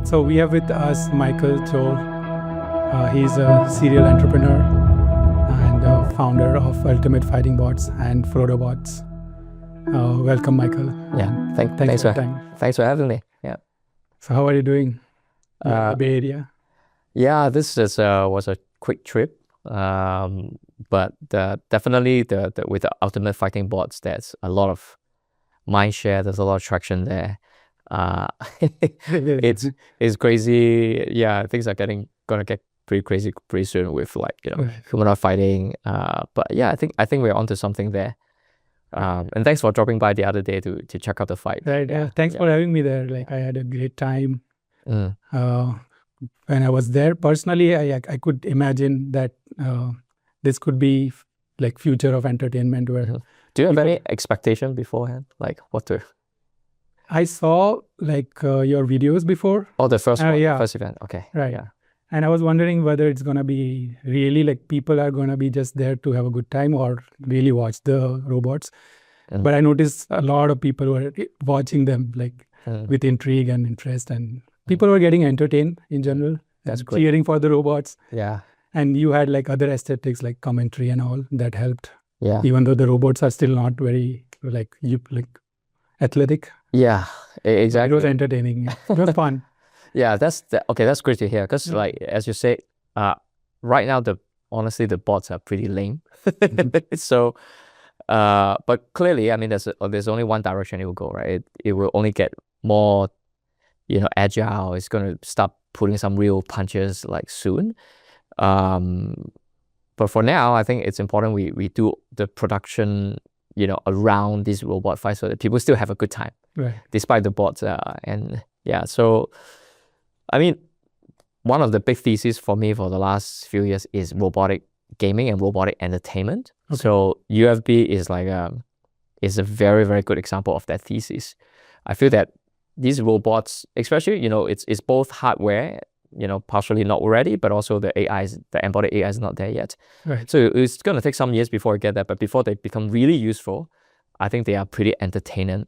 So we have with us Michael Joel. He's a serial entrepreneur and founder of Ultimate Fighting Bots and FrodoBots. Welcome, Michael. Yeah, Thanks for your time. Thanks for having me. Yeah. So how are you doing? The Bay Area. Yeah, this was a quick trip, but definitely with the Ultimate Fighting Bots, there's a lot of mind share. There's a lot of traction there. It's crazy. Yeah, things are gonna get pretty crazy pretty soon with humanoid fighting. But yeah, I think we're onto something there. And thanks for dropping by the other day to check out the fight. Right. Thanks for having me there. I had a great time. When I was there personally, I could imagine that this could be future of entertainment. Where do you have any expectation beforehand? What to? I saw your videos before. Oh, the first one, yeah. first event. Okay. Right. Yeah. And I was wondering whether it's gonna be really people are gonna be just there to have a good time or really watch the robots. But I noticed a lot of people were watching them with intrigue and interest, and people were getting entertained in general. That's great. Cheering for the robots. Yeah. And you had other aesthetics like commentary and all that helped. Yeah. Even though the robots are still not very athletic. Yeah, exactly. It was entertaining. It was fun. Yeah, that's great to hear. Because as you say, right now honestly the bots are pretty lame. So, but clearly, I mean, there's only one direction it will go, right? It will only get more, agile. It's gonna start putting some real punches soon. But for now, I think it's important we do the production, around these robot fights so that people still have a good time, right, despite the bots. And yeah, so I mean, one of the big theses for me for the last few years is robotic gaming and robotic entertainment. Okay. So UFB is a very, very good example of that thesis. I feel that these robots, especially, it's both hardware, partially not ready, but also the embodied AI is not there yet. Right. So it's going to take some years before we get that, but before they become really useful, I think they are pretty entertaining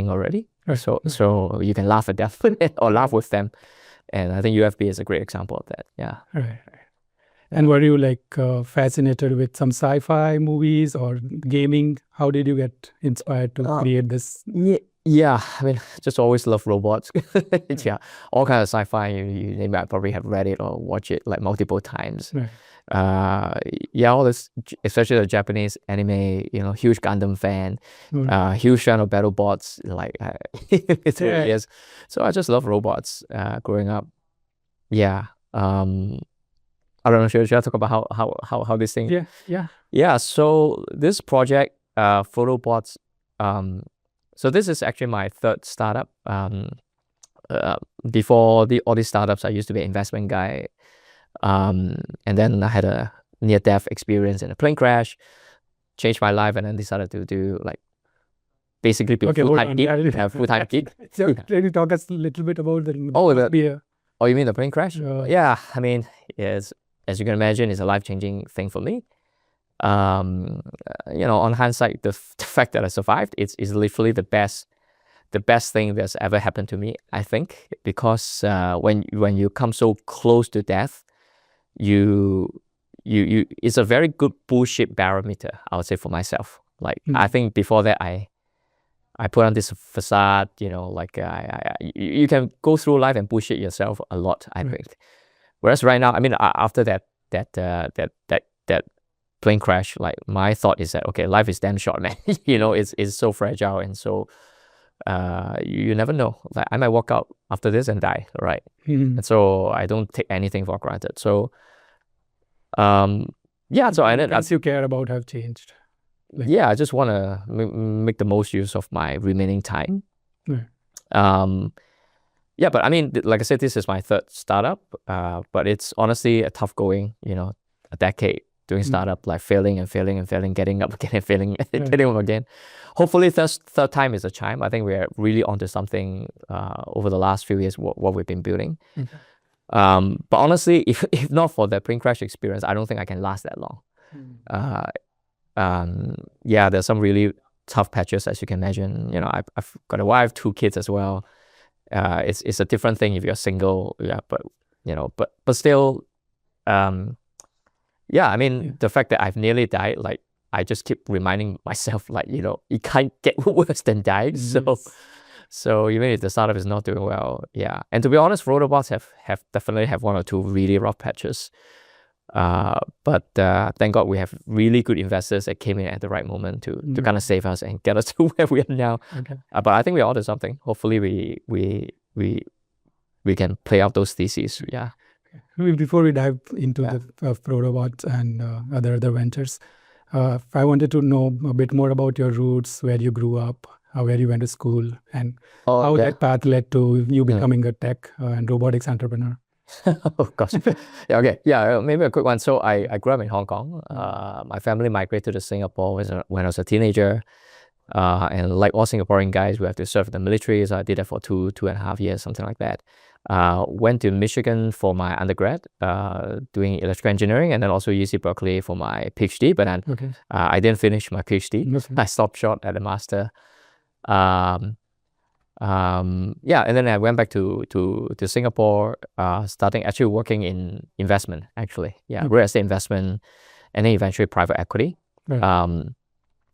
already. Right. So you can laugh at them or laugh with them. And I think UFB is a great example of that. Yeah. Right. And were you fascinated with some sci-fi movies or gaming? How did you get inspired to create this? Yeah, I mean, just always love robots. Yeah, all kinds of sci-fi. You name it, I probably have read it or watched it multiple times. Right. Yeah, all this, especially the Japanese anime. Huge Gundam fan. Huge fan of BattleBots. It really is. So I just love robots. Growing up. Yeah. I don't know. Should I talk about how this thing? Yeah. So this project, FrodoBots. So this is actually my third startup. Before all these startups, I used to be an investment guy. And then I had a near-death experience in a plane crash, changed my life, and then decided to do basically be full-time gig. Full-time gig. So can you talk us a little bit about the Oh, you mean the plane crash? Yeah, I mean, as you can imagine, it's a life-changing thing for me. On hindsight, the fact that I survived is literally the best thing that's ever happened to me, I think, because when you come so close to death, it's a very good bullshit barometer, I would say, for myself. I think before that I put on this facade, you can go through life and bullshit yourself a lot, I think. Whereas right now, I mean, after that plane crash, my thought is that, okay, life is damn short, man. It's so fragile, and so you never know. I might walk out after this and die, right? And so I don't take anything for granted. So so I ended up, you care about have changed. I just want to make the most use of my remaining time. But I mean, like I said, this is my third startup, but it's honestly a tough going, a decade doing startup, failing and failing and failing, getting up again and failing, getting up again. Hopefully third time is a charm. I think we're really onto something over the last few years, what we've been building. But honestly, if not for the plane crash experience, I don't think I can last that long. There's some really tough patches, as you can imagine. I've got a wife, 2 kids as well. It's a different thing if you're single. Yeah, but but still, yeah. I mean, the fact that I've nearly died, like I just keep reminding myself, like it can't get worse than dying. So even if the startup is not doing well, yeah. And to be honest, FrodoBots have definitely have one or two really rough patches. But thank God we have really good investors that came in at the right moment to kind of save us and get us to where we are now. Okay. But I think we're onto something. Hopefully we can play out those theses. Yeah. Before we dive into the FrodoBots and other ventures, I wanted to know a bit more about your roots, where you grew up, where you went to school, and how that path led to you becoming a tech and robotics entrepreneur. Oh gosh. Yeah, okay. Yeah, maybe a quick one. So I grew up in Hong Kong. My family migrated to Singapore when I was a teenager. And like all Singaporean guys, we have to serve the military. So I did that for 2.5 years, something like that. Went to Michigan for my undergrad, doing electrical engineering, and then also UC Berkeley for my PhD. But then I didn't finish my PhD. I stopped short at the master. Yeah, and then I went back to Singapore, starting actually working in investment, actually. Yeah, real estate investment, and then eventually private equity.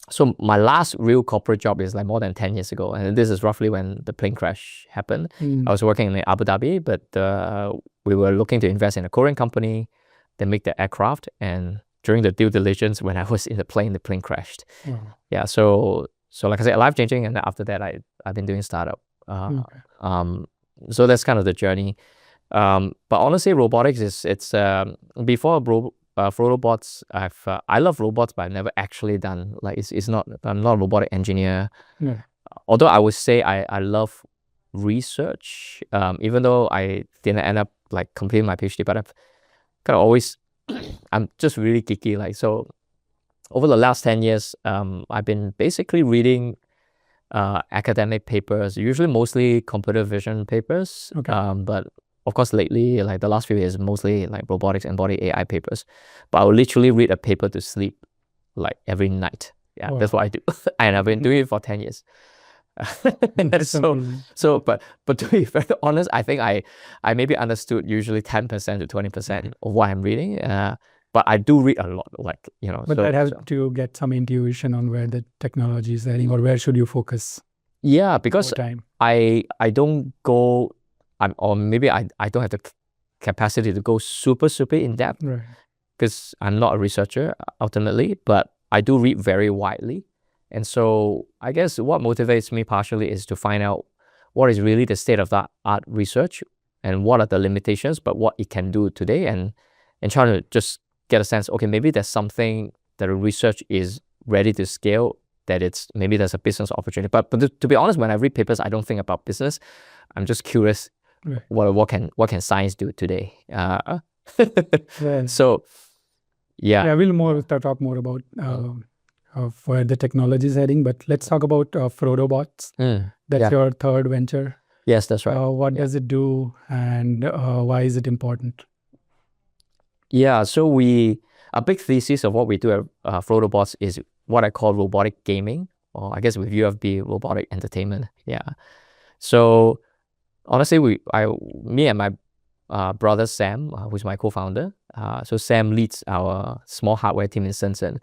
So my last real corporate job is like more than 10 years ago, and this is roughly when the plane crash happened. I was working in Abu Dhabi, but we were looking to invest in a Korean company that make the aircraft, and during the due diligence, when I was in the plane crashed. Yeah, so like I said, life-changing, and then after that, I've been doing startup. So that's kind of the journey. But honestly, robotics it's before FrodoBots. I love robots, but I've never actually done it's not. I'm not a robotic engineer. Although I would say I love research. Even though I didn't end up like completing my PhD, but I've kind of always I'm just really geeky. Like so, over the last 10 years, I've been basically reading academic papers, usually mostly computer vision papers. But of course, lately, like the last few years, mostly like robotics, embodied AI papers. But I will literally read a paper to sleep like every night. Yeah, that's what I do. And I've been doing it for 10 years. But to be very honest, I think I maybe understood usually 10% to 20% of what I'm reading. But I do read a lot, like, But that helps to get some intuition on where the technology is heading or where should you focus. Yeah, because I don't go, or maybe I don't have the capacity to go super in depth, because I'm not a researcher ultimately, but I do read very widely. And so I guess what motivates me partially is to find out what is really the state of that art research and what are the limitations, but what it can do today, and trying to just get a sense, okay, maybe there's something that a research is ready to scale, that maybe there's a business opportunity. But to be honest, when I read papers, I don't think about business. I'm just curious, what can science do today? So, yeah. We'll talk more about where the technology is heading, but let's talk about FrodoBots. That's your third venture. Yes, that's right. What does it do, and why is it important? Yeah, so a big thesis of what we do at FrodoBots is what I call robotic gaming, or I guess with UFB, robotic entertainment. Yeah. So honestly, me and my brother Sam, who's my co-founder. So Sam leads our small hardware team in Shenzhen.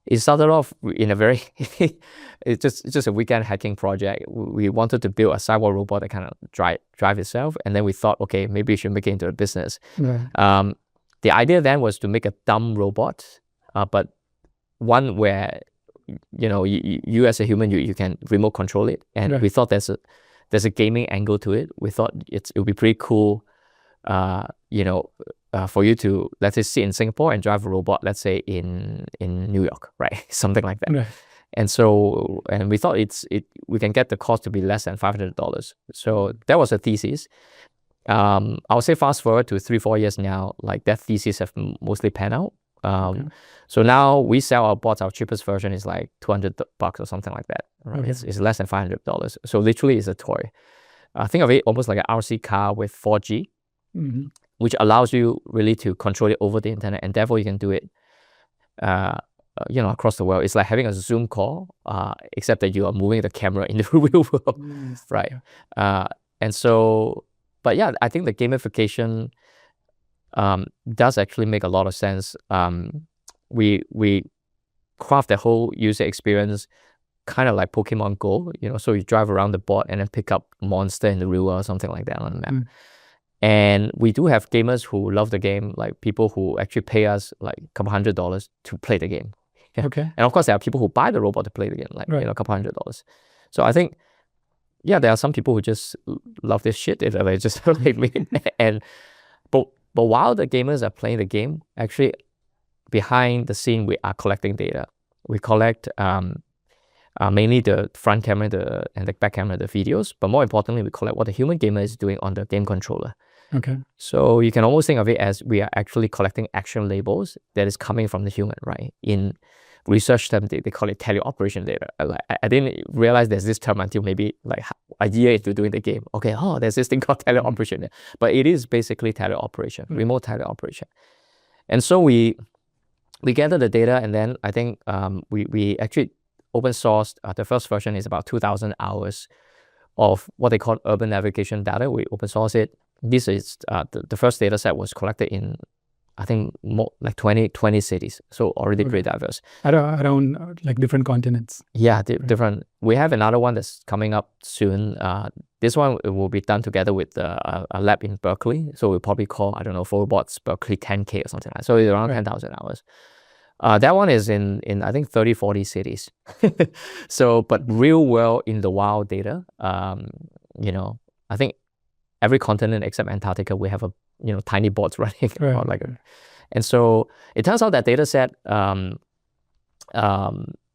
It started off in a very it's just a weekend hacking project. We wanted to build a cyborg robot that kind of drive itself, and then we thought, okay, maybe we should make it into a business. The idea then was to make a dumb robot, but one where you as a human, you can remote control it, and we thought there's a gaming angle to it. We thought it would be pretty cool, for you to, let's say, sit in Singapore and drive a robot, let's say in New York, right? Something like that. And we thought we can get the cost to be less than $500. So that was a thesis. I would say fast forward to 3-4 years now, like that thesis have mostly panned out. So now we sell our bots. Our cheapest version is like $200 or something like that. Right? It's less than $500. So literally, it's a toy. Think of it almost like an RC car with 4G, which allows you really to control it over the internet, and therefore you can do it, across the world. It's like having a Zoom call, except that you are moving the camera in the real world, right? And so, but yeah, I think the gamification does actually make a lot of sense. We craft the whole user experience kind of like Pokemon Go, so you drive around the board and then pick up monster in the real world or something like that on the map. And we do have gamers who love the game, like people who actually pay us like a couple $100 to play the game. Okay. And of course, there are people who buy the robot to play the game, like a couple $100. So I think, yeah, there are some people who just love this shit. They just like me. But while the gamers are playing the game, actually behind the scene, we are collecting data. We collect mainly the front camera and the back camera, the videos. But more importantly, we collect what the human gamer is doing on the game controller. Okay. So you can almost think of it as we are actually collecting action labels that is coming from the human, right? In research term, they call it teleoperation data. I didn't realize there's this term until maybe like a year into doing the game. Okay, there's this thing called teleoperation. But it is basically teleoperation, remote teleoperation. And so we gather the data, and then I think we actually open sourced, the first version is about 2,000 hours of what they call urban navigation data. We open source it. This is the first data set was collected in, I think, more like 20 cities. So already pretty diverse. Around like different continents. Yeah, different. We have another one that's coming up soon. This one will be done together with a lab in Berkeley. So we'll probably call, I don't know, FrodoBots Berkeley 10K or something like that. So it's around 10,000 hours. That one is in I think 30, 40 cities. So, but real world in the wild data, I think every continent except Antarctica, we have a tiny bots running. And so it turns out that data set,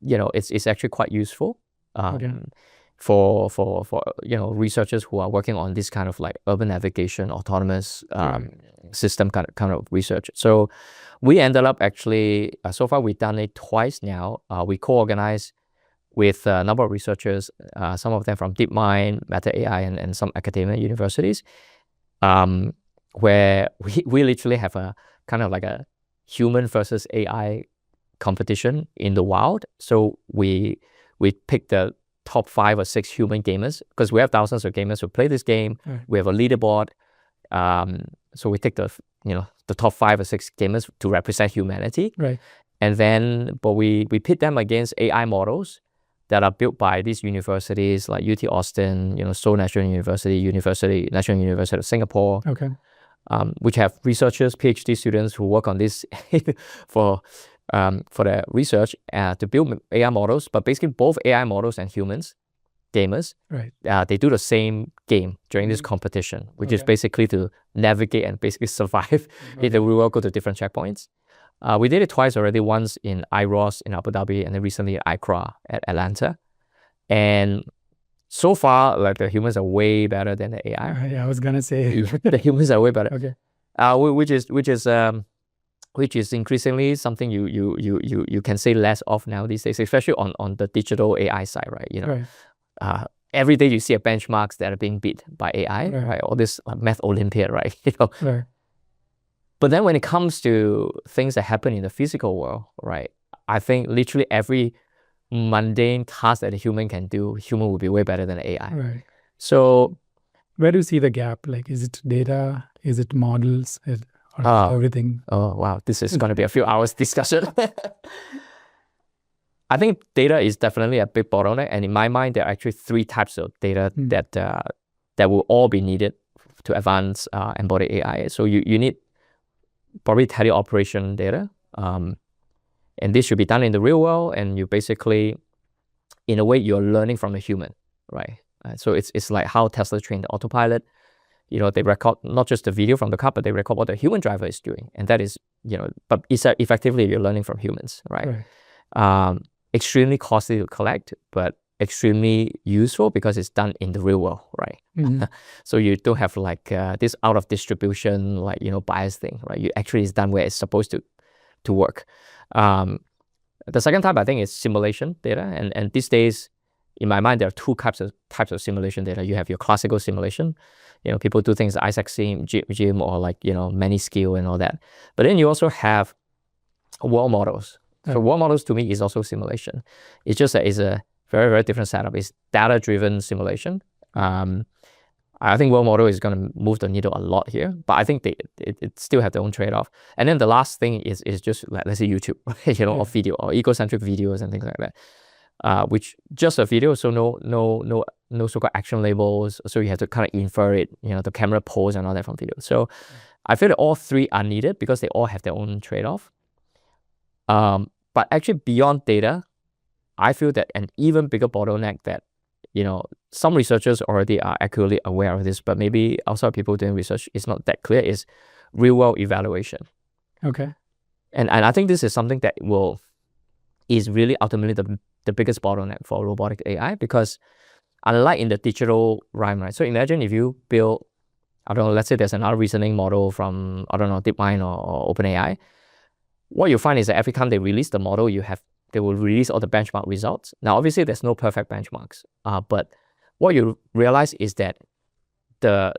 it's actually quite useful for researchers who are working on this kind of like urban navigation, autonomous system kind of research. So we ended up actually, so far we've done it twice now. We co-organized with a number of researchers, some of them from DeepMind, Meta AI, and some academia universities, where we literally have a kind of like a human versus AI competition in the wild. So we picked the top 5 or 6 human gamers, because we have thousands of gamers who play this game. We have a leaderboard. So we take the top 5 or 6 gamers to represent humanity. And then, but we pit them against AI models that are built by these universities like UT Austin, Seoul National University, National University of Singapore, which have researchers, PhD students who work on this for their research to build AI models. But basically, both AI models and humans, gamers, they do the same game during this competition, which is basically to navigate and basically survive in the real world, go to different checkpoints. We did it twice already, once in IROS in Abu Dhabi, and then recently ICRA at Atlanta. And so far, like, the humans are way better than the AI. I was gonna say the humans are way better. Which is increasingly something you can say less of now these days, especially on the digital AI side, right? Every day you see a benchmarks that are being beat by AI, right? All this math Olympiad, right? But then when it comes to things that happen in the physical world, right? I think literally every mundane task that a human can do, human will be way better than AI. So where do you see the gap? Like, is it data? Is it models? Or everything? Oh, wow. This is going to be a few hours discussion. I think data is definitely a big bottleneck. And in my mind, there are actually 3 types of data that will all be needed to advance embodied AI. So you need probably teleoperation data. And this should be done in the real world. And you basically, in a way, you're learning from a human, right? So it's like how Tesla trained the autopilot. They record not just the video from the car, but they record what the human driver is doing. And that is, but it's effectively you're learning from humans, right? Extremely costly to collect, but extremely useful because it's done in the real world, right? So you don't have like this out of distribution, like, bias thing, right? You actually it's done where it's supposed to work. The second type, I think, is simulation data. And these days, in my mind, there are 2 types of simulation data. You have your classical simulation. People do things like Isaac Gym or like, many skill and all that. But then you also have world models. So world models to me is also simulation. It's just that it's a very, very different setup. It's data-driven simulation. I think world model is going to move the needle a lot here, but I think it still have their own trade-off. And then the last thing is just like, let's say YouTube, or video or eco-centric videos and things like that, which just a video, so no so-called action labels, so you have to kind of infer it, the camera pose and all that from video. So I feel that all three are needed because they all have their own trade-off. But actually beyond data, I feel that an even bigger bottleneck that some researchers already are accurately aware of this, but maybe outside people doing research, it's not that clear, is real-world evaluation. Okay. And I think this is something that is really ultimately the biggest bottleneck for robotic AI, because unlike in the digital realm, right? So imagine if you build, I don't know, let's say there's another reasoning model from, I don't know, DeepMind or OpenAI. What you find is that every time they release the model, they will release all the benchmark results. Now, obviously, there's no perfect benchmarks, but what you realize is that the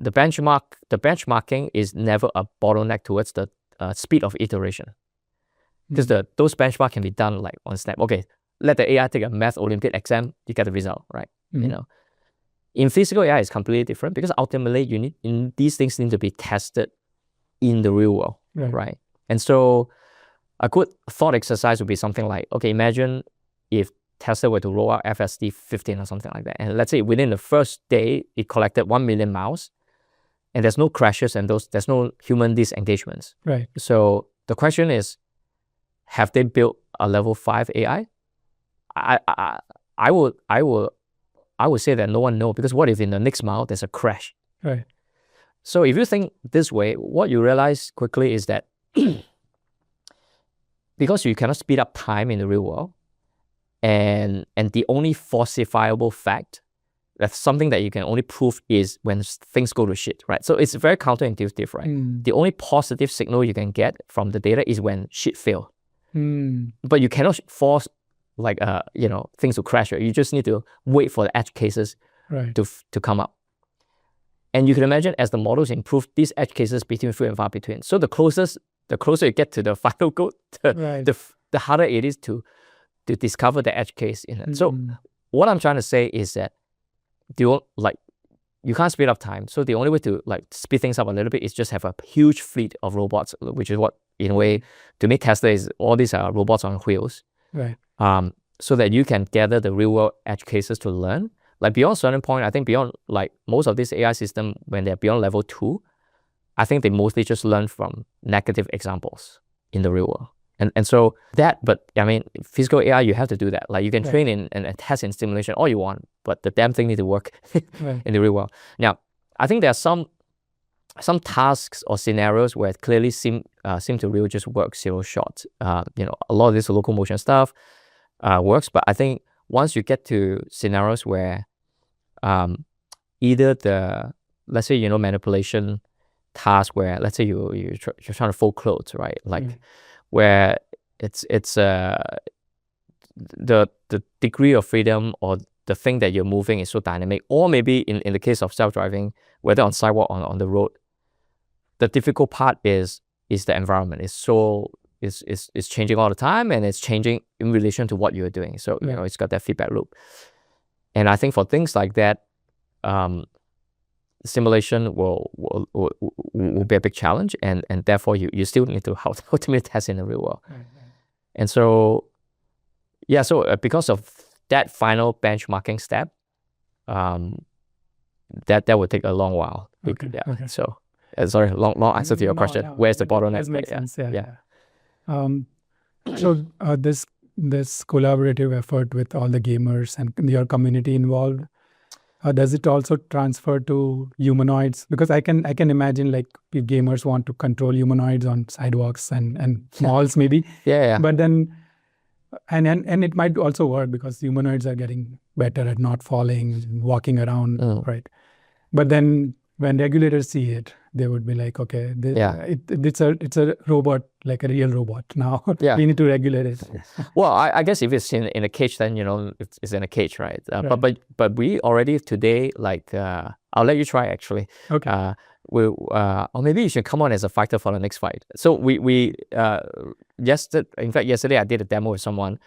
benchmarking is never a bottleneck towards the speed of iteration, because those benchmarks can be done like on snap. Okay, let the AI take a math Olympiad exam, you get the result, right? In physical AI, it's completely different, because ultimately these things need to be tested in the real world, right? And so a good thought exercise would be something like, okay, imagine if Tesla were to roll out FSD 15 or something like that. And let's say within the first day, it collected 1 million miles, and there's no crashes and there's no human disengagements. Right. So the question is, have they built a level 5 AI? I would say that no one knows, because what if in the next mile there's a crash? Right. So if you think this way, what you realize quickly is that because you cannot speed up time in the real world, and the only falsifiable fact, that's something that you can only prove, is when things go to shit, right? So it's very counterintuitive, right? The only positive signal you can get from the data is when shit fails. But you cannot force things to crash. You just need to wait for the edge cases to come up. And you can imagine, as the models improve, these edge cases between few and far between. So the closer you get to the final code, the harder it is to discover the edge case in it. So what I'm trying to say is that you can't speed up time. So the only way to speed things up a little bit is just have a huge fleet of robots, which is what, in a way, to me, Tesla is all these are robots on wheels. Right. So that you can gather the real world edge cases to learn. Like beyond a certain point, I think beyond most of these AI systems, when they're beyond level 2, I think they mostly just learn from negative examples in the real world. And so but I mean, physical AI, you have to do that. Like you can train in and test in simulation all you want, but the damn thing need to work in the real world. Now, I think there are some tasks or scenarios where it clearly seem to really just work zero shot. A lot of this locomotion stuff works, but I think once you get to scenarios where either let's say manipulation task, where let's say you're trying to fold clothes, right? Where it's the degree of freedom or the thing that you're moving is so dynamic, or maybe in the case of self-driving, whether on sidewalk or on the road, the difficult part is the environment. It's changing all the time, and it's changing in relation to what you're doing. So it's got that feedback loop. And I think for things like that, simulation will be a big challenge, and therefore you still need to ultimately test in the real world. And so because of that final benchmarking step, that would take a long while. So sorry, long answer to your question. Where's the bottleneck? That makes sense. So this collaborative effort with all the gamers and your community involved, does it also transfer to humanoids? Because I can imagine if gamers want to control humanoids on sidewalks and malls maybe. But then and it might also work because humanoids are getting better at not falling, walking around, right? But then when regulators see it, they would be like, okay, it's a robot, like a real robot now. We need to regulate it. Well, I guess if it's in a cage, then it's in a cage, right? But we already today, I'll let you try actually. Okay. Or maybe you should come on as a fighter for the next fight. So yesterday I did a demo with someone.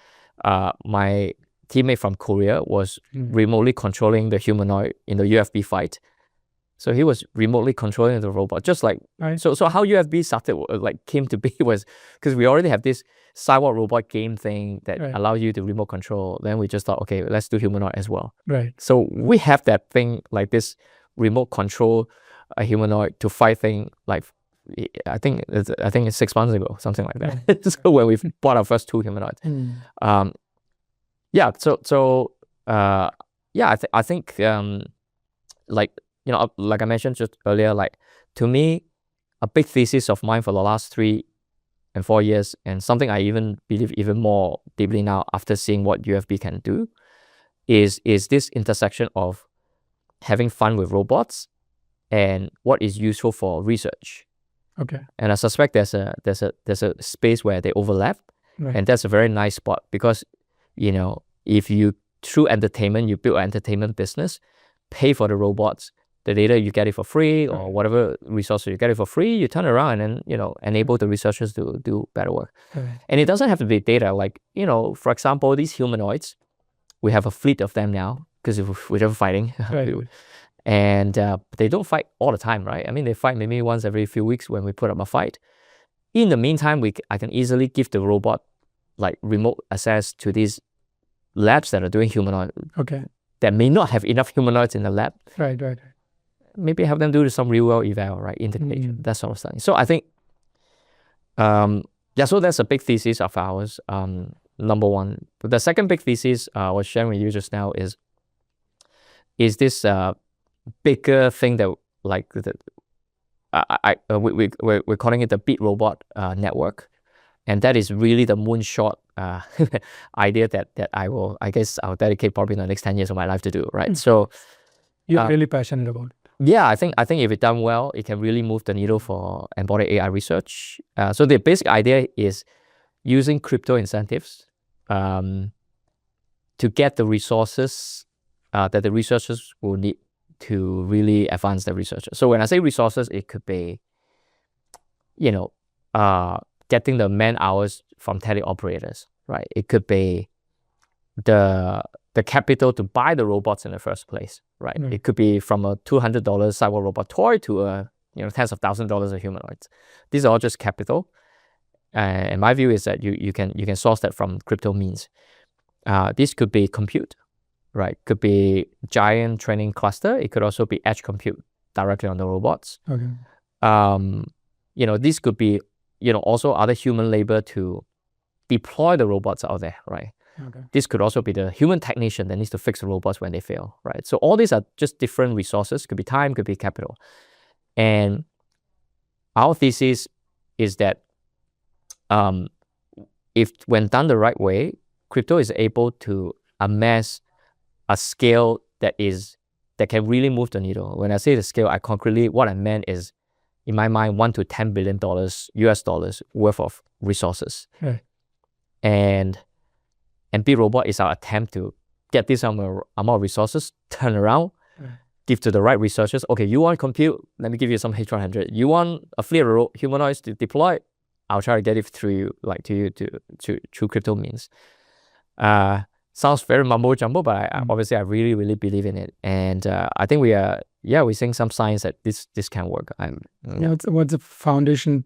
My teammate from Korea was remotely controlling the humanoid in the UFB fight. So he was remotely controlling the robot, just like so how UFB started, like came to be, was because we already have this cyborg robot game thing that allows you to remote control. Then we just thought, okay, let's do humanoid as well. So we have that thing, like this remote control a humanoid to fight thing, like I think it's 6 months ago, something like that. So when we bought our first 2 humanoids. I think like, you know, like I mentioned just earlier, like to me, a big thesis of mine for the last 3 and 4 years, and something I even believe even more deeply now after seeing what UFB can do, is this intersection of having fun with robots and what is useful for research. And I suspect there's a space where they overlap, and that's a very nice spot, because, you know, if you through entertainment, you build an entertainment business, pay for the robots, the data you get it for free, or whatever resources you get it for free, you turn around and, you know, enable the researchers to do better work. And it doesn't have to be data, like, you know, for example, these humanoids, we have a fleet of them now because we're never fighting. And they don't fight all the time, right? I mean, they fight maybe once every few weeks when we put up a fight. In the meantime, I can easily give the robot like remote access to these labs that are doing humanoid. That may not have enough humanoids in the lab. Maybe have them do some real world eval, right? Integration, that sort of thing. So I think, so that's a big thesis of ours. Number one. But the second big thesis I was sharing with you just now is this bigger thing that, like, we're calling it the BitRobot Network, and that is really the moonshot idea that I guess I'll dedicate probably the next 10 years of my life to do, right? So you're really passionate about it. Yeah, I think if it's done well, it can really move the needle for embodied AI research. So the basic idea is using crypto incentives to get the resources that the researchers will need to really advance their research. So when I say resources, it could be, you know, getting the man hours from teleoperators, right? It could be the capital to buy the robots in the first place, right? It could be from a $200 cyber robot toy to a, you know, tens of thousands of dollars of humanoids. These are all just capital. And my view is that you can source that from crypto means. This could be compute, right? Could be giant training cluster. It could also be edge compute directly on the robots. You know, this could be, you know, also other human labor to deploy the robots out there, right? This could also be the human technician that needs to fix the robots when they fail, right? So all these are just different resources. Could be time, could be capital. And our thesis is that if when done the right way, crypto is able to amass a scale that can really move the needle. When I say the scale, what I meant is, in my mind, $1 to $10 billion US dollars worth of resources. And BitRobot is our attempt to get this amount of resources, turn around, give to the right researchers. Okay, you want compute? Let me give you some H100. You want a fleet of humanoids to deploy? I'll try to get it through you, like through crypto means. Sounds very mumbo jumbo, but obviously I really, really believe in it. And I think we're seeing some signs that this can work. What's the foundational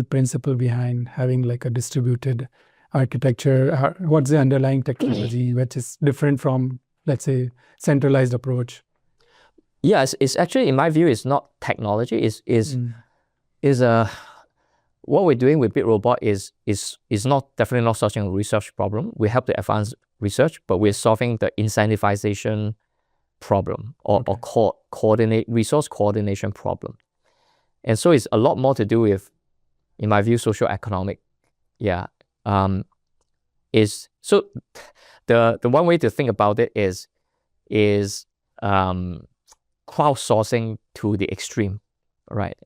principle behind having like a distributed architecture? What's the underlying technology which is different from, let's say, centralized approach? Yes, it's actually, in my view, it's not technology. What we're doing with BitRobot is definitely not solving a research problem. We help to advance research, but we're solving the incentivization problem or resource coordination problem. And so it's a lot more to do with, in my view, socio-economic. So the one way to think about it is crowdsourcing to the extreme, right?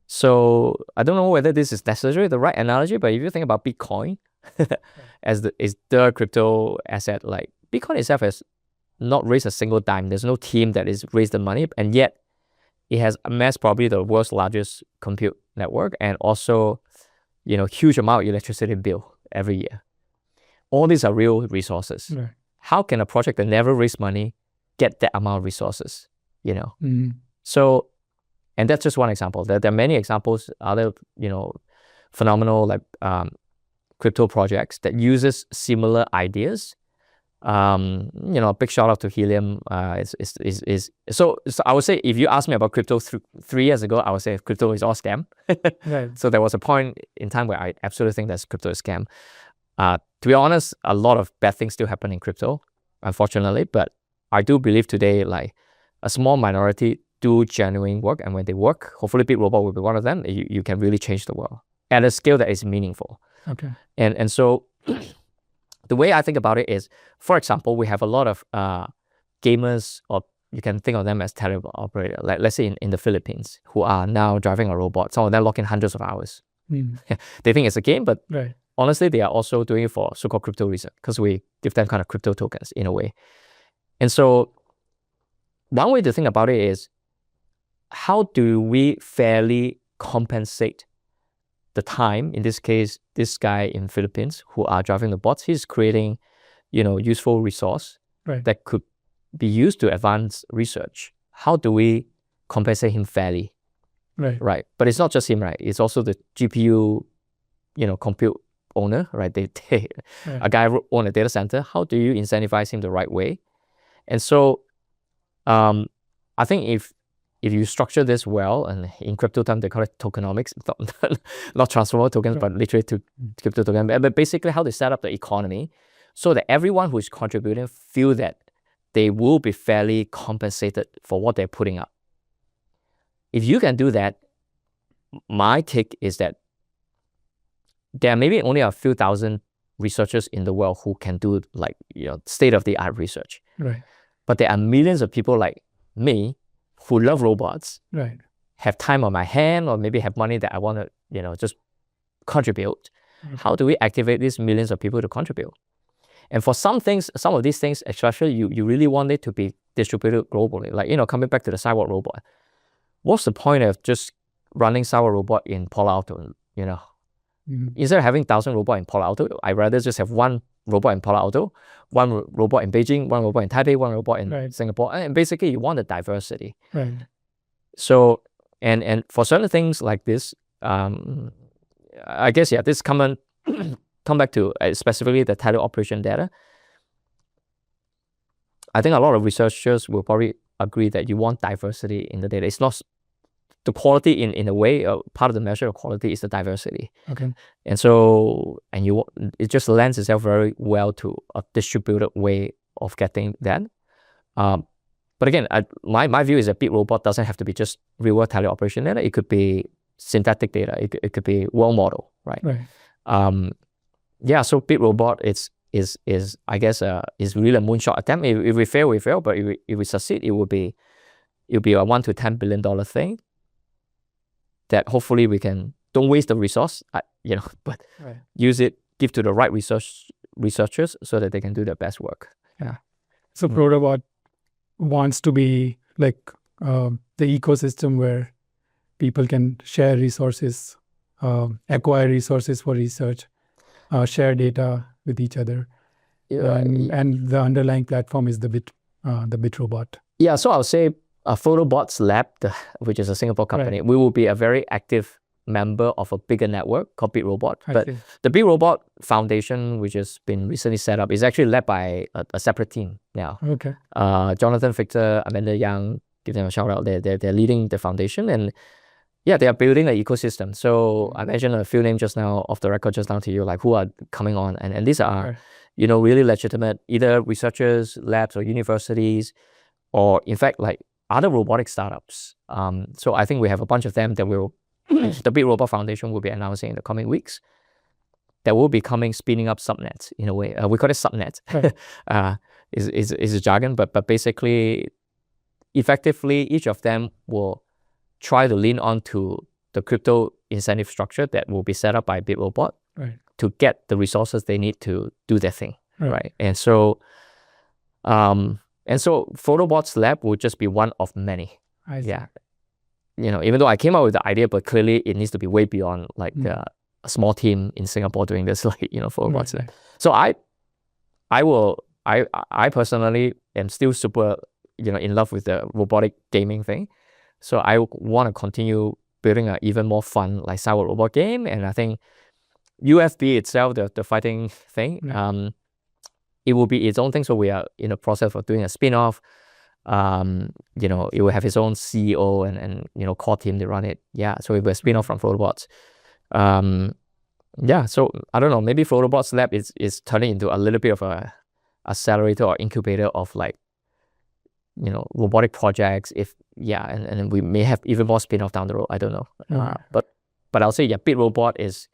So I don't know whether this is necessarily the right analogy, but if you think about Bitcoin as the crypto asset, like Bitcoin itself has not raised a single dime. There's no team that has raised the money, and yet it has amassed probably the world's largest compute network, and also, you know, huge amount of electricity bill every year. All these are real resources. How can a project that never raised money get that amount of resources? you know. Mm. So, and that's just one example. There are many examples, other, phenomenal like crypto projects that uses similar ideas. A big shout out to Helium. So I would say if you asked me about crypto 3 years ago, I would say crypto is all scam. Right. So there was a point in time where I absolutely think that crypto is scam. To be honest, a lot of bad things still happen in crypto, unfortunately. But I do believe today, like a small minority do genuine work, and when they work, hopefully BitRobot will be one of them. You can really change the world at a scale that is meaningful. Okay. And so the way I think about it is, for example, we have a lot of gamers, or you can think of them as teleoperator, like let's say in the Philippines, who are now driving a robot. Some of them lock in hundreds of hours. Mm. They think it's a game, but Right. honestly, they are also doing it for so-called crypto research, because we give them kind of crypto tokens in a way. And so one way to think about it is, how do we fairly compensate the time? In this case, this guy in Philippines who are driving the bots, he's creating, useful resource Right. that could be used to advance research. How do we compensate him fairly? Right. Right. But it's not just him, right? It's also the GPU, compute owner, right? Right. A guy own a data center. How do you incentivize him the right way? And so, I think if you structure this well, and in crypto time they call it tokenomics, not transformer tokens, but literally to crypto tokens. But basically, how they set up the economy so that everyone who is contributing feel that they will be fairly compensated for what they're putting up. If you can do that, my take is that there are maybe only a few thousand researchers in the world who can do like state-of-the-art research. Right. But there are millions of people like me who love robots, Right. have time on my hand, or maybe have money that I want to, just contribute. Okay. How do we activate these millions of people to contribute? And for some things, some of these things, especially, you really want it to be distributed globally. Like, coming back to the cyborg robot, what's the point of just running cyborg robot in Palo Alto, Mm. Instead of having 1,000 robots in Palo Alto, I'd rather just have one robot in Palo Alto, one robot in Beijing, one robot in Taipei, one robot in Singapore. And basically, you want the diversity. Right. So, and for certain things like this, I guess, this come back to specifically the teleoperation data. I think a lot of researchers will probably agree that you want diversity in the data. It's not the quality in a way, part of the measure of quality is the diversity. Okay. And so, it just lends itself very well to a distributed way of getting that. But again, my view is that BitRobot doesn't have to be just real-world teleoperation data. It could be synthetic data. It could be world model, right? Right. So BitRobot is I guess is really a moonshot attempt. If we fail, we fail. But if we succeed, it'll be a $1 to $10 billion thing. That hopefully we can don't waste the resource, but use it, give to the right researchers so that they can do their best work. Yeah. So FrodoBot wants to be like the ecosystem where people can share resources, acquire resources for research, share data with each other, and the underlying platform is the BitRobot. Yeah. So I'll say FrodoBots Lab, which is a Singapore company, we will be a very active member of a bigger network called BitRobot. But the BitRobot Foundation, which has been recently set up, is actually led by a separate team now. Okay. Jonathan Victor, Amanda Young, give them a shout out. They're leading the foundation, and they are building an ecosystem. So I mentioned a few names just now off the record, just now to you, like who are coming on, and these are really legitimate either researchers, labs, or universities, or in fact like other robotic startups. So I think we have a bunch of them that the BitRobot Foundation will be announcing in the coming weeks. That will be spinning up subnets in a way. We call it subnet. Is a jargon, but basically, effectively, each of them will try to lean onto the crypto incentive structure that will be set up by BitRobot to get the resources they need to do their thing. Right. And so FrodoBots Lab will just be one of many. Even though I came up with the idea, but clearly it needs to be way beyond like a small team in Singapore doing this, FrodoBots Lab. So I personally am still super in love with the robotic gaming thing. So I want to continue building an even more fun like cyber robot game. And I think UFB itself, the fighting thing, it will be its own thing. So we are in the process of doing a spin-off. It will have its own CEO and core team to run it. Yeah, so it will be a spin-off from FrodoBots. So I don't know, maybe FrodoBots Lab is turning into a little bit of a accelerator or incubator of like, robotic projects. And we may have even more spin-off down the road. I don't know. But I'll say, BitRobot is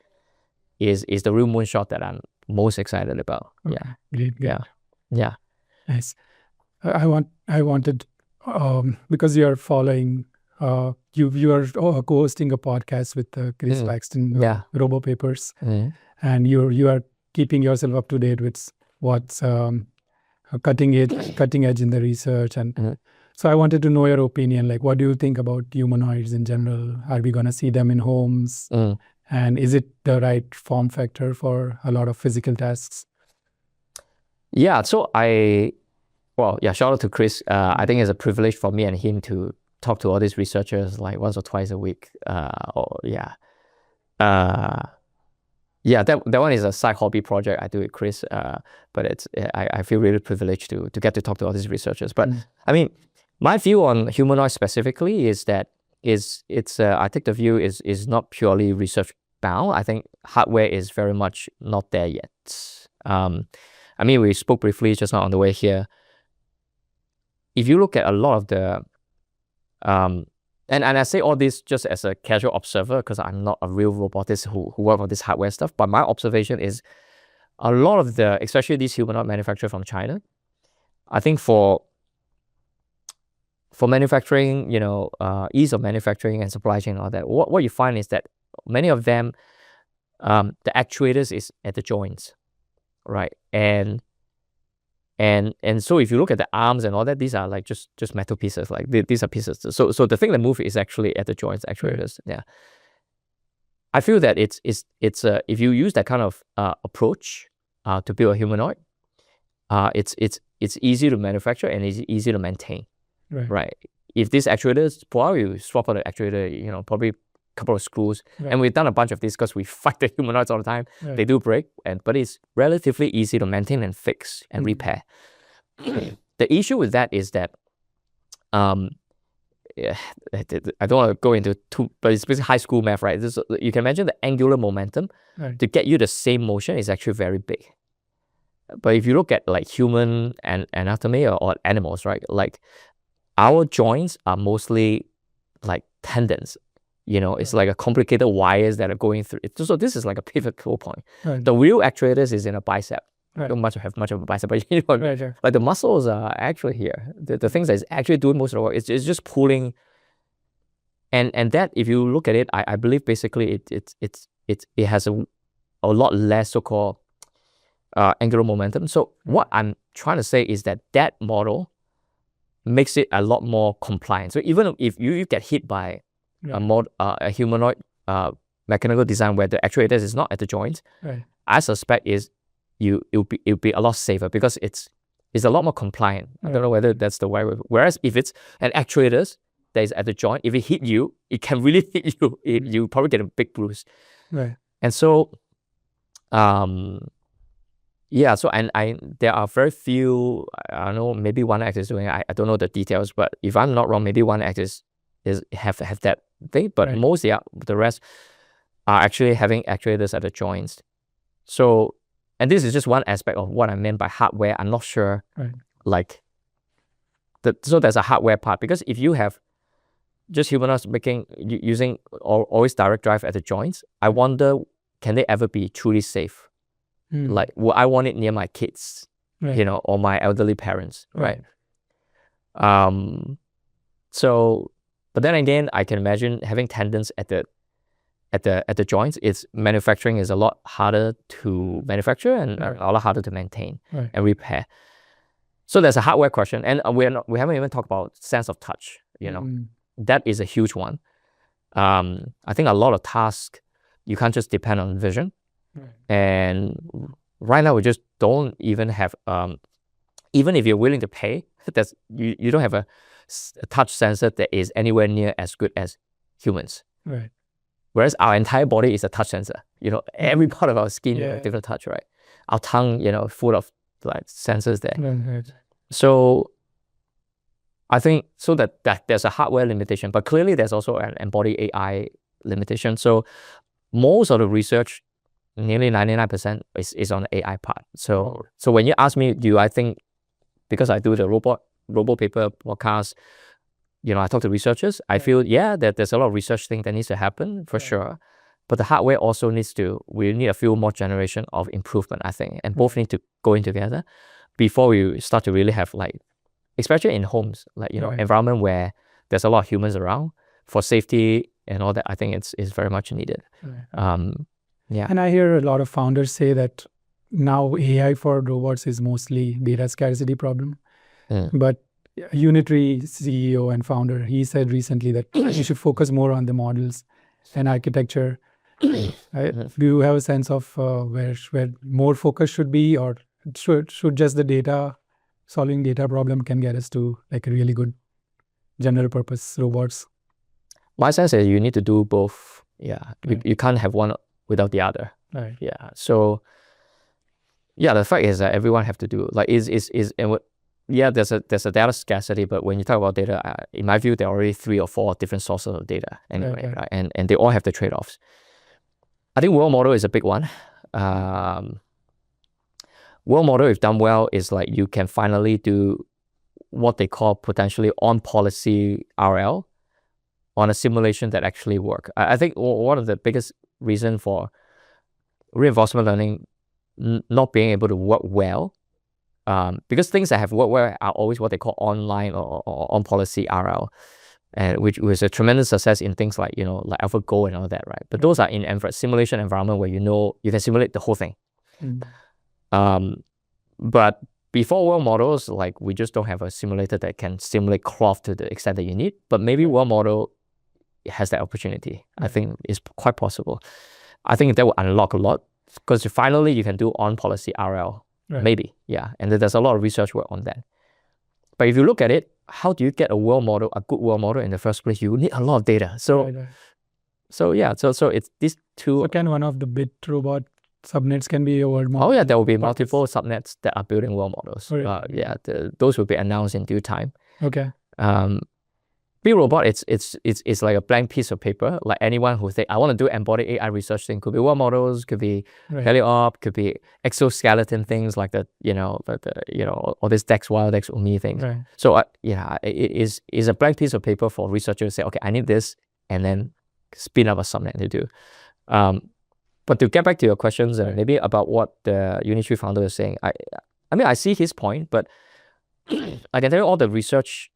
the real moonshot that I'm most excited about. Great. Yeah. Nice. I wanted because you are following you are co-hosting a podcast with Chris Paxton, RoboPapers, and you are keeping yourself up to date with what's cutting edge in the research. And so I wanted to know your opinion. Like, what do you think about humanoids in general? Are we going to see them in homes? And is it the right form factor for a lot of physical tasks? Yeah, so shout out to Chris. I think it's a privilege for me and him to talk to all these researchers like once or twice a week. That one is a side hobby project I do with Chris. But I feel really privileged to get to talk to all these researchers. But I mean, my view on humanoid specifically is that I take the view is not purely research bound. I think hardware is very much not there yet. I mean, we spoke briefly just now on the way here. If you look at a lot of the, and I say all this just as a casual observer because I'm not a real robotist who work on this hardware stuff, but my observation is a lot of the, especially these humanoid manufacturers from China, I think for manufacturing, ease of manufacturing and supply chain and all that, what you find is that many of them, the actuators is at the joints, right? And so if you look at the arms and all that, these are like just metal pieces. Like these are pieces. So the thing that moves is actually at the joints, actuators. Yeah. I feel that it's if you use that kind of approach to build a humanoid, it's easy to manufacture and it's easy to maintain. Right. If these actuators pull out, you swap out the actuator. Probably a couple of screws. And we've done a bunch of this because we fight the humanoids all the time. They do break, but it's relatively easy to maintain and fix and repair. The issue with that is that I don't want to go into but it's basically high school math, right? You can imagine the angular momentum to get you the same motion is actually very big. But if you look at like human anatomy or animals, right? Like our joints are mostly like tendons. It's like a complicated wires that are going through it. So this is like a pivotal point. The real actuators is in a bicep. I don't have much of a bicep, but like the muscles are actually here. The things that is actually doing most of the work, it's just pulling. And that, if you look at it, I believe basically it has a lot less so-called angular momentum. So what I'm trying to say is that model makes it a lot more compliant. So even if you get hit by a humanoid mechanical design where the actuators is not at the joints, I suspect it'll be a lot safer because it's a lot more compliant. I don't know whether that's the way. Whereas if it's an actuators that is at the joint, if it hit you, it can really hit you. You probably get a big bruise. And so, so there are very few. I don't know. Maybe one act is doing. I don't know the details, but if I'm not wrong, maybe one act is have that thing. But most the rest are actually having actuators at the joints. So, and this is just one aspect of what I meant by hardware. I'm not sure, so there's a hardware part, because if you have just humanoids using always direct drive at the joints, I wonder, can they ever be truly safe? Like, will I want it near my kids, or my elderly parents, right? So, but then again, I can imagine having tendons at the joints. Manufacturing is a lot harder to manufacture and a lot harder to maintain and repair. So there's a hardware question, and we haven't even talked about sense of touch. That is a huge one. I think a lot of tasks you can't just depend on vision, and right now we just don't even have. Even if you're willing to pay you don't have a touch sensor that is anywhere near as good as humans. Right. Whereas our entire body is a touch sensor. Every part of our skin has different touch, right? Our tongue, full of like sensors there. Right. So I think that there's a hardware limitation, but clearly there's also an embodied AI limitation. So most of the research, nearly 99%, is on the AI part. So when you ask me, do I think, because I do the RoboPaper podcast, I talk to researchers, I feel, that there's a lot of research thing that needs to happen for sure. But the hardware also we need a few more generation of improvement, I think. And both need to go in together before we start to really have like, especially in homes, like, environment where there's a lot of humans around for safety and all that. I think it's very much needed. Yeah. And I hear a lot of founders say that now AI for robots is mostly data scarcity problem. But Unitary CEO and founder, he said recently that you should focus more on the models and architecture. Do you have a sense of where more focus should be, or should just the solving data problem can get us to like a really good general purpose robots? My sense is you need to do both. Yeah. Right. You can't have one without the other. Right. Yeah. So the fact is that everyone have to do like there's a data scarcity, but when you talk about data, in my view, there are already 3 or 4 different sources of data anyway, right? And they all have the trade-offs. I think world model is a big one. World model, if done well, is like you can finally do what they call potentially on-policy RL on a simulation that actually work. I think one of the biggest reason for reinforcement learning not being able to work well, because things that have worked well are always what they call online or on-policy RL, and which was a tremendous success in things like like AlphaGo and all that, right? But those are in simulation environment where you can simulate the whole thing. But before world models, like we just don't have a simulator that can simulate cloth to the extent that you need. But maybe world model has that opportunity. I think it's quite possible. I think that will unlock a lot, because finally you can do on-policy RL. Right. Maybe, yeah. And there's a lot of research work on that. But if you look at it, how do you get a world model, a good world model in the first place? You need a lot of data. So it's these two. So can one of the BitRobot subnets can be a world model? Oh yeah, there will be multiple subnets that are building world models. Those will be announced in due time. Okay. BitRobot, it's like a blank piece of paper. Like anyone who say I want to do embodied AI research thing, could be world models, could be teleop, could be exoskeleton things like all this Dex Wild, Dex Umi things. Right. So it is a blank piece of paper for researchers to say, okay, I need this, and then spin up a subnet to do. But to get back to your questions, maybe about what the Unitary founder is saying, I mean I see his point, but I can tell you all the research.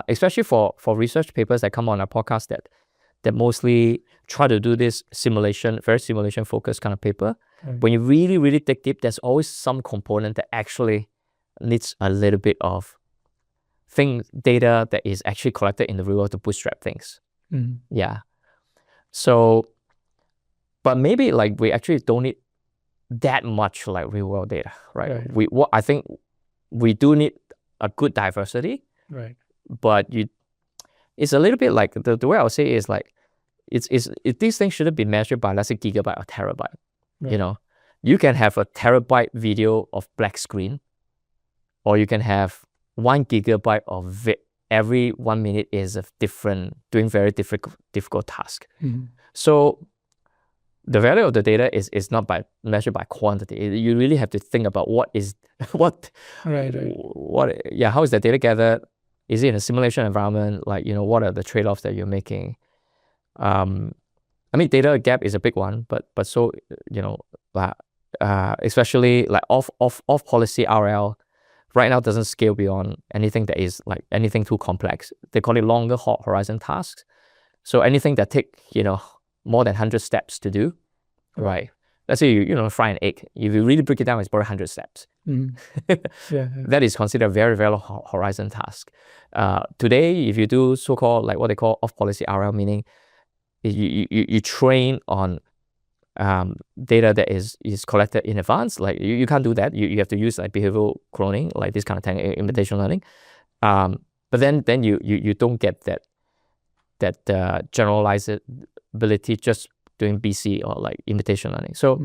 Especially for research papers that come on our podcast that mostly try to do this very simulation focused kind of paper. When you really, really dig deep, there's always some component that actually needs a little bit of data that is actually collected in the real world to bootstrap things. Yeah. So, but maybe like we actually don't need that much like real world data, right? I think we do need a good diversity. Right. But it's a little bit like the way I would say is like these things shouldn't be measured by, let's say, gigabyte or terabyte. Right. You can have a terabyte video of black screen, or you can have 1 gigabyte of every 1 minute is doing very difficult task. So the value of the data is not measured by quantity. You really have to think about how is the data gathered? Is it in a simulation environment? Like, what are the trade-offs that you're making? I mean, data gap is a big one, but so, especially like off policy RL right now doesn't scale beyond anything that is like anything too complex. They call it longer horizon tasks. So anything that take, more than 100 steps to do, right? Let's say you fry an egg. If you really break it down, it's probably 100 steps. That is considered a very, very long horizon task. Today, if you do so-called like what they call off-policy RL, meaning you train on data that is collected in advance. Like you can't do that. You have to use like behavioral cloning, like this kind of thing, imitation learning. But then you don't get that generalizability just doing BC or like imitation learning. So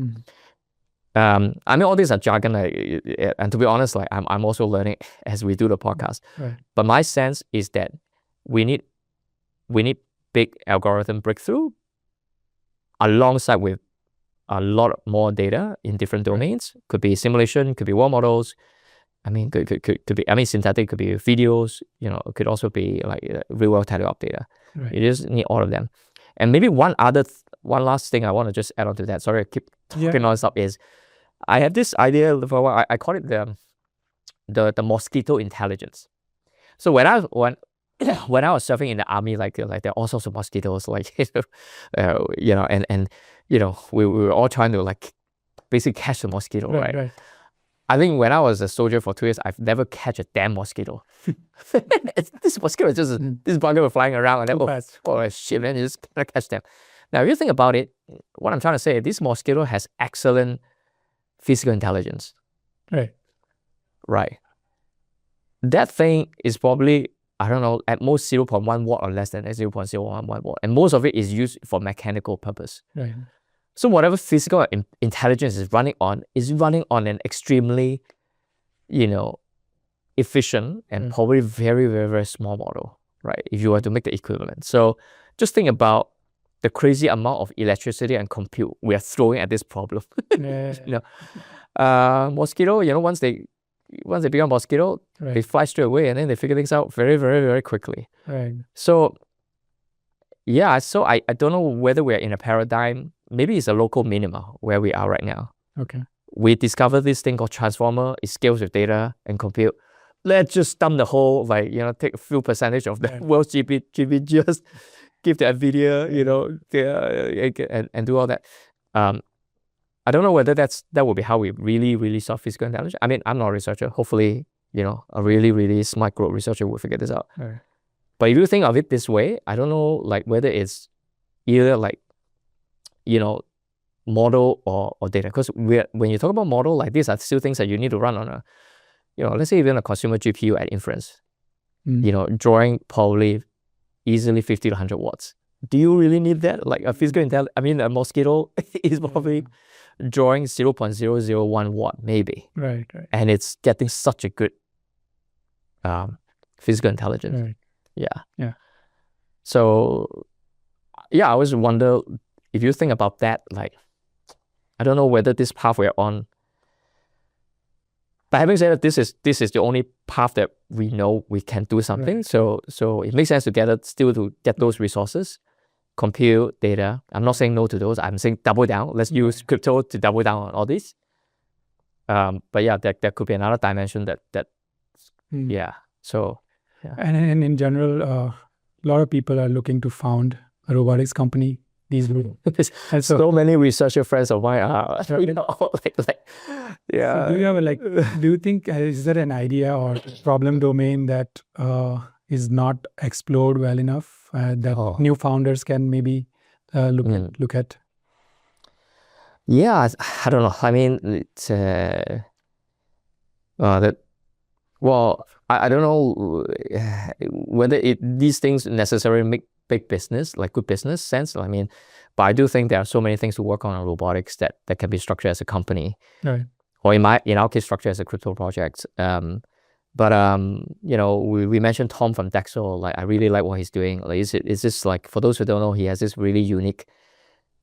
I mean, all these are jargon, and to be honest, like I'm also learning as we do the podcast. Right. But my sense is that we need big algorithm breakthrough alongside with a lot more data in different domains. Could be simulation, could be world models. I mean, could be, I mean, synthetic, could be videos, you know, it could also be like real world teleop data. Right. You just need all of them. And maybe one last thing I want to just add on to that. Sorry, I keep talking non-stop is I have this idea for a while. I call it the mosquito intelligence. So when I was serving in the army, like there are all sorts of mosquitoes, like you know, and you know, we were all trying to like basically catch the mosquito, right? I think when I was a soldier for 2 years, I've never catch a damn mosquito. This mosquito is just this bugger flying around, and then oh shit, man, you just cannot catch them. Now, if you think about it, what I'm trying to say, this mosquito has excellent physical intelligence. Right. That thing is probably, I don't know, at most 0.1 watt or less than 0.011 watt. And most of it is used for mechanical purpose. Right. So whatever physical intelligence is running on an extremely, you know, efficient and probably very, very, very small model, right? If you were to make the equivalent. So just think about the crazy amount of electricity and compute we are throwing at this problem. You know, mosquito, you know, once they become mosquito, they fly straight away and then they figure things out very, very, very quickly. Right. So yeah, so I don't know whether we're in a paradigm. Maybe it's a local minima where we are right now. Okay. We discovered this thing called transformer. It scales with data and compute. Let's just dump the whole, like, you know, take a few percentage of the world's GP, just give the NVIDIA, you know, and do all that. I don't know whether that will be how we really solve physical intelligence. I mean, I'm not a researcher. Hopefully, you know, a really, really smart group researcher will figure this out. Right. But if you think of it this way, I don't know, like, whether it's either like, you know, model or data. Because when you talk about model, like, these are still things that you need to run on a, you know, let's say even a consumer GPU at inference, you know, drawing probably easily 50 to 100 watts. Do you really need that? Like a physical intelligence, I mean, a mosquito is probably drawing 0.001 watt, maybe. Right. And it's getting such a good physical intelligence. Right. Yeah. So, yeah, I always wonder, if you think about that, like, I don't know whether this path we're on. But having said that, this is the only path that we know we can do something. So it makes sense to get those resources, compute data. I'm not saying no to those. I'm saying double down. Let's use crypto to double down on all this. But yeah, there could be another dimension that yeah. So yeah. And in general, a lot of people are looking to found a robotics company these days. And so many researcher friends of mine are, you know, like yeah. So do you have do you think, is there an idea or problem domain that is not explored well enough that new founders can maybe look at? Yeah, I don't know. I mean, it's I don't know whether these things necessarily make big business, like good business sense. I mean, but I do think there are so many things to work on robotics that can be structured as a company, right? Or in our case, structured as a crypto project. But you know, we mentioned Tom from Dexel. Like, I really like what he's doing. Like, is this like, for those who don't know, he has this really unique,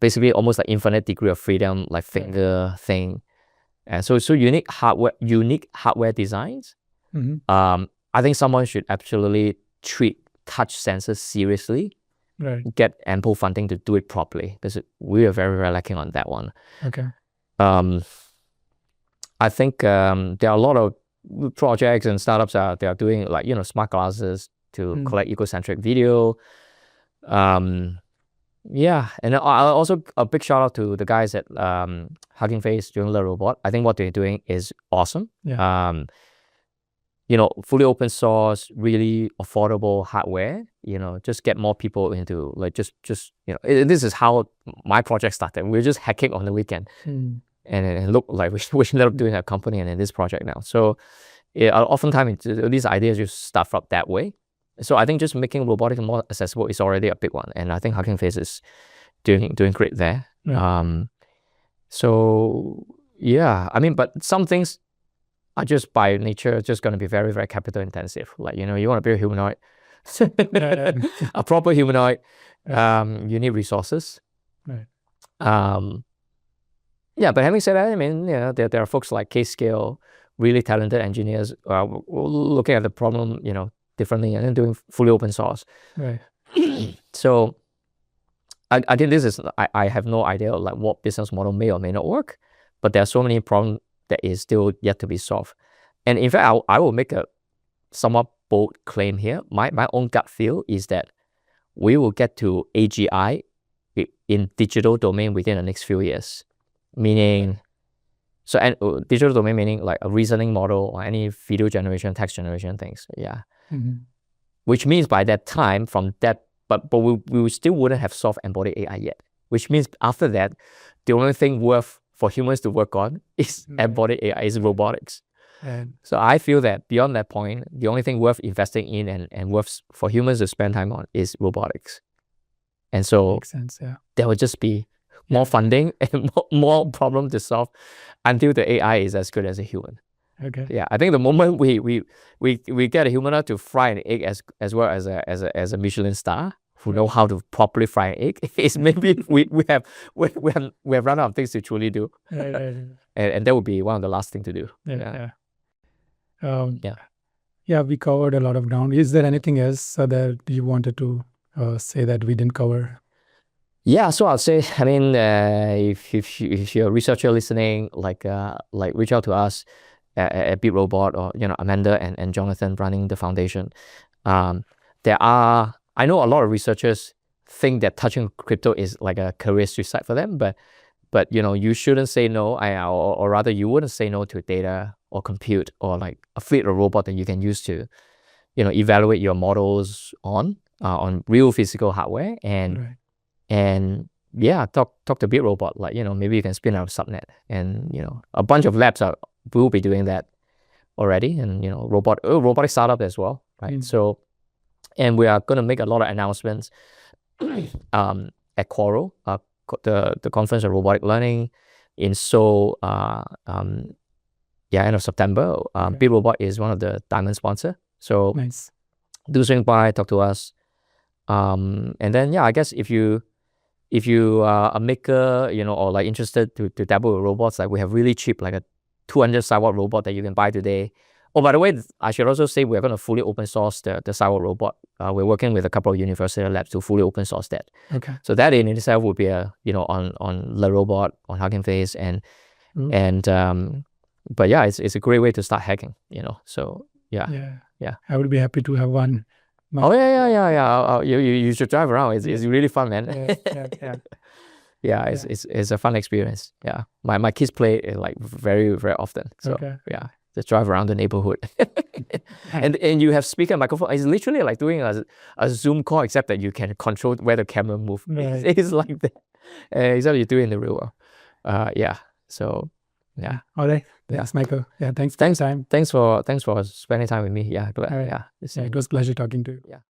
basically almost like infinite degree of freedom, like finger thing, and so unique hardware designs. I think someone should absolutely treat touch sensors seriously, get ample funding to do it properly, because we are very, very lacking on that one. Okay. I think there are a lot of projects and startups they are doing, like, you know, smart glasses to collect egocentric video. Yeah, and also a big shout out to the guys at Hugging Face doing the robot. I think what they're doing is awesome. Yeah. fully open source, really affordable hardware, just get more people into like just this is how my project started. We're just hacking on the weekend, and it looked like we ended up doing a company and then this project now. So oftentimes these ideas just start from that way. So I think just making robotics more accessible is already a big one, and I think Hugging Face is doing great there. So yeah, I mean, but some things are just by nature just going to be very, very capital intensive. Like, you want to build a humanoid, a proper humanoid, you need resources. Yeah, but having said that, I mean, there are folks like K-Scale, really talented engineers looking at the problem, differently and then doing fully open source. So I think this is, I have no idea like what business model may or may not work, but there are so many problems that is still yet to be solved. And in fact, I will make a somewhat bold claim here. My own gut feel is that we will get to AGI in digital domain within the next few years. Meaning, and digital domain meaning like a reasoning model or any video generation, text generation things. Yeah. Which means by that time, from that, but we still wouldn't have solved embodied AI yet. Which means after that, the only thing worth for humans to work on is embodied AI, is robotics. So I feel that beyond that point, the only thing worth investing in and worth for humans to spend time on is robotics. And so makes sense, there will just be more funding and more problem to solve until the AI is as good as a human. Yeah, I think the moment we get a humanoid to fry an egg as well as a Michelin star who know how to properly fry an egg, is maybe we have run out of things to truly do. And that would be one of the last things to do. We covered a lot of ground. Is there anything else that you wanted to say that we didn't cover? Yeah, so I'll say, I mean, if you're a researcher listening, like reach out to us at BitRobot or Amanda and Jonathan running the foundation. I know a lot of researchers think that touching crypto is like a career suicide for them, but you shouldn't say no, or rather you wouldn't say no to data or compute or like a fleet of robot that you can use to evaluate your models on real physical hardware and yeah, talk to BitRobot, like maybe you can spin out a subnet, and a bunch of labs will be doing that already, and robotic startup as well, right? So, and we are going to make a lot of announcements at Coral, the conference of robotic learning in Seoul, end of September. BitRobot is one of the diamond sponsor, so do swing by, talk to us, and then I guess if you are a maker, or like interested to dabble with robots, like we have really cheap, like a 200 Cyborg robot that you can buy today. Oh, by the way, I should also say we're going to fully open source the Cyborg robot. We're working with a couple of university labs to fully open source that. So that in itself would be on the robot, on Hugging Face, and but yeah, it's a great way to start hacking. So yeah. I would be happy to have one. Oh yeah. You should drive around. It's really fun, man. Yeah, it's a fun experience. Yeah, my kids play it like very, very often. So yeah, just drive around the neighborhood, and you have speaker and microphone. It's literally like doing a Zoom call, except that you can control where the camera moves. It's like that. Except you do it in the real world. Yeah. So yeah. All right. Thanks, Michael. Yeah. Thanks for your time. Thanks for spending time with me. Yeah. It was a pleasure talking to you. Yeah.